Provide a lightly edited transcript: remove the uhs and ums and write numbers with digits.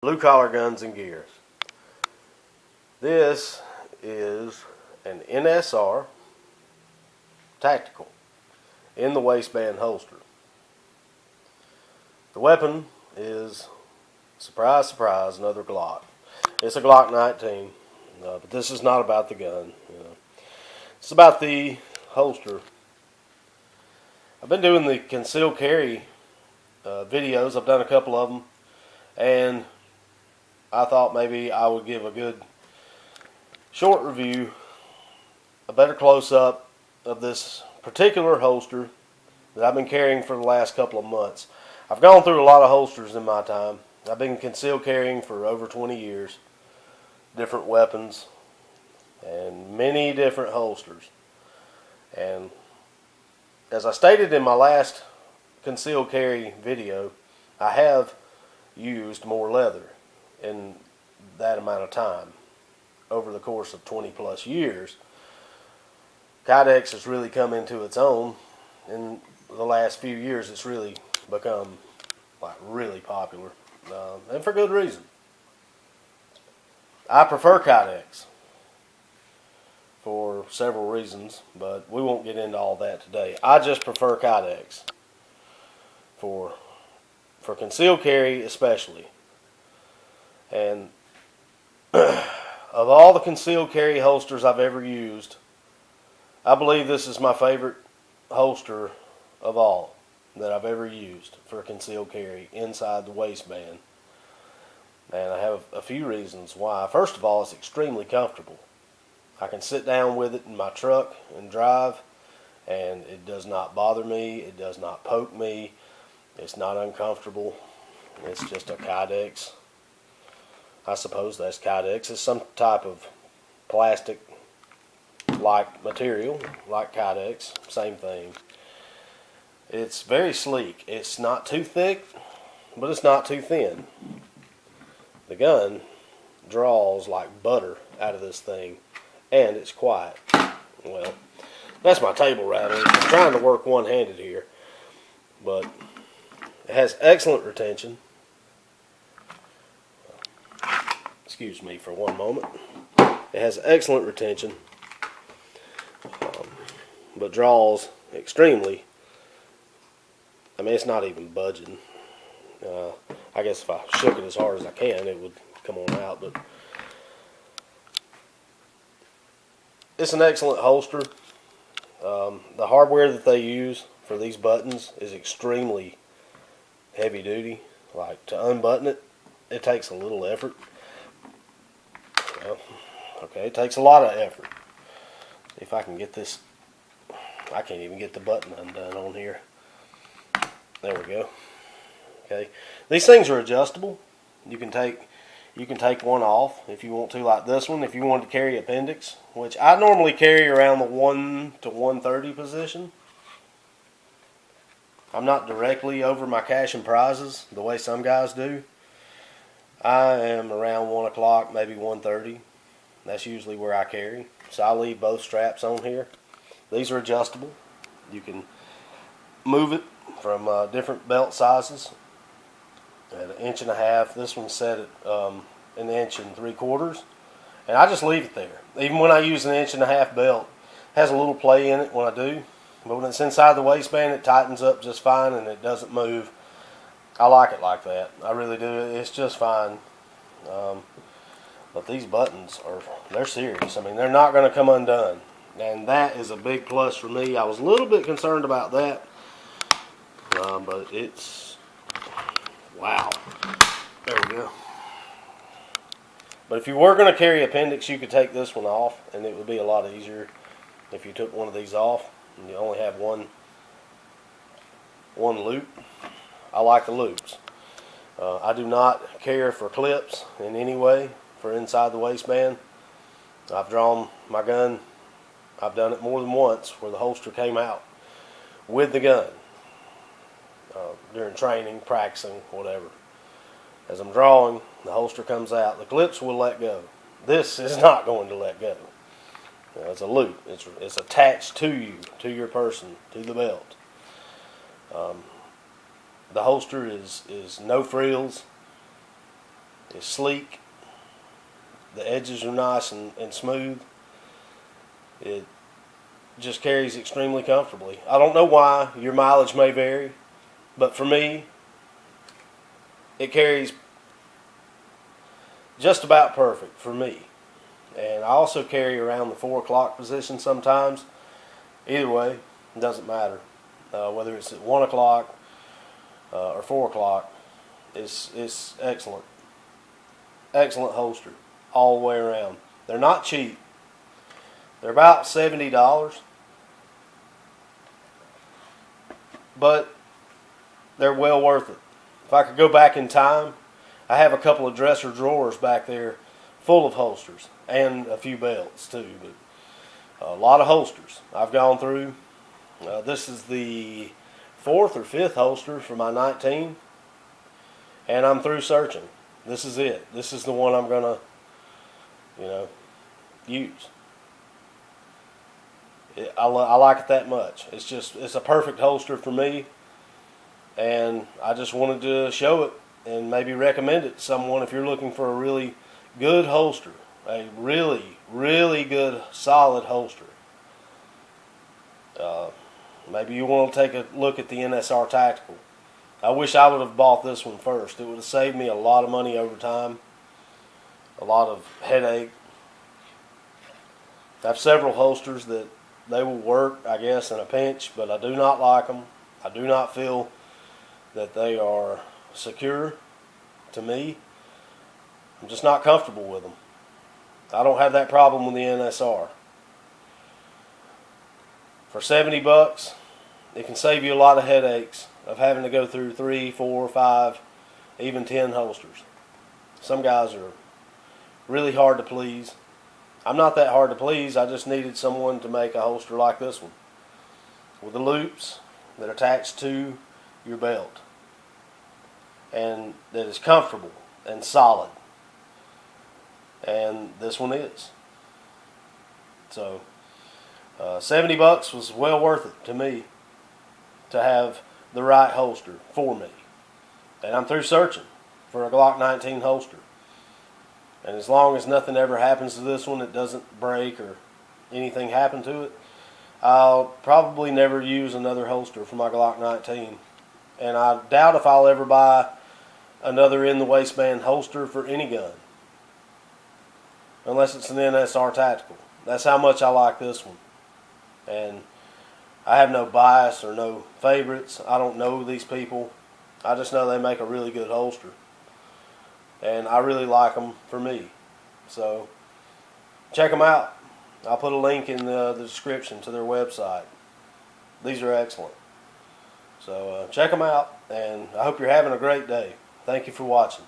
Blue collar guns and gear. This is an NSR Tactical in the waistband holster. The weapon is, surprise, surprise, another Glock. It's a Glock 19, but this is not about the gun. It's about the holster. I've been doing the concealed carry videos. I've done a couple of them, and I thought maybe I would give a good short review, a better close-up of this particular holster that I've been carrying for the last couple of months. I've gone through a lot of holsters in my time. I've been concealed carrying for over 20 years, different weapons, and many different holsters. And as I stated in my last concealed carry video, I have used more leather in that amount of time. Over the course of 20 plus years, Kydex has really come into its own. In the last few years, it's really become really popular, and for good reason. I prefer Kydex for several reasons, but we won't get into all that today. I just prefer Kydex for concealed carry especially. And of all the concealed carry holsters I've ever used, I believe this is my favorite holster of all that I've ever used for concealed carry inside the waistband. And I have a few reasons why. First of all, it's extremely comfortable. I can sit down with it in my truck and drive, and it does not bother me. It does not poke me. It's not uncomfortable. It's just a Kydex. I suppose that's Kydex. It's some type of plastic-like material, like Kydex. Same thing. It's very sleek. It's not too thick, but it's not too thin. The gun draws like butter out of this thing, and it's quiet. Well, that's my table rattler. I'm trying to work one-handed here, but it has excellent retention. Excuse me for one moment. It has excellent retention, but draws extremely. I mean, it's not even budging. I guess if I shook it as hard as I can, it would come on out. But it's an excellent holster. The hardware that they use for these buttons is extremely heavy duty. Like, to unbutton it, it takes a little effort. Well, okay, it takes a lot of effort. If I can get this, I can't even get the button undone on here. There we go. Okay, these things are adjustable. You can take one off if you want to, like this one. If you want to carry appendix, which I normally carry around the 1 to 130 position. I'm not directly over my cash and prizes the way some guys do. I am around 1 o'clock, maybe 1:30. That's usually where I carry. So I leave both straps on here. These are adjustable. You can move it from different belt sizes at 1.5 inches. This one's set at 1 3/4 inches. And I just leave it there. Even when I use an 1.5 inch belt, it has a little play in it when I do. But when it's inside the waistband, it tightens up just fine and it doesn't move. I like it like that. I really do. It's just fine. But these buttons they're serious. I mean, they're not going to come undone. And that is a big plus for me. I was a little bit concerned about that. But it's, wow. There we go. But if you were going to carry appendix, you could take this one off, and it would be a lot easier if you took one of these off and you only have one loop. I like the loops. I do not care for clips in any way for inside the waistband. I've drawn my gun. I've done it more than once where the holster came out with the gun during training, practicing, whatever. As I'm drawing, the holster comes out. The clips will let go. This is not going to let go. It's a loop. It's attached to you, to your person, to the belt. The holster is no frills. is sleek. The edges are nice and smooth. It just carries extremely comfortably. I don't know why. Your mileage may vary, but for me, it carries just about perfect for me. And I also carry around the 4 o'clock position sometimes. Either way, it doesn't matter. Whether it's at 1 o'clock or 4 o'clock, it's excellent. Excellent holster all the way around. They're not cheap. They're about $70, but they're well worth it. If I could go back in time, I have a couple of dresser drawers back there full of holsters and a few belts too, but a lot of holsters I've gone through. This is the 4th or 5th holster for my 19, and I'm through searching. This is it. This is the one I'm gonna, use. I like it that much. It's a perfect holster for me, and I just wanted to show it and maybe recommend it to someone if you're looking for a really good holster, a really, really good solid holster. Maybe you want to take a look at the NSR Tactical. I wish I would have bought this one first. It would have saved me a lot of money over time, a lot of headache. I have several holsters that they will work, I guess, in a pinch, but I do not like them. I do not feel that they are secure to me. I'm just not comfortable with them. I don't have that problem with the NSR. For $70, it can save you a lot of headaches of having to go through 3, 4, 5, even 10 holsters. Some guys are really hard to please. I'm not that hard to please. I just needed someone to make a holster like this one, with the loops that are attached to your belt, and that is comfortable and solid. And this one is. So $70 was well worth it to me to have the right holster for me. And I'm through searching for a Glock 19 holster. And as long as nothing ever happens to this one, it doesn't break or anything happen to it, I'll probably never use another holster for my Glock 19. And I doubt if I'll ever buy another in the waistband holster for any gun, unless it's an NSR Tactical. That's how much I like this one. And I have no bias or no favorites. I don't know these people. I just know they make a really good holster, and I really like them for me. So check them out. I'll put a link in the description to their website. These are excellent. So check them out, and I hope you're having a great day. Thank you for watching.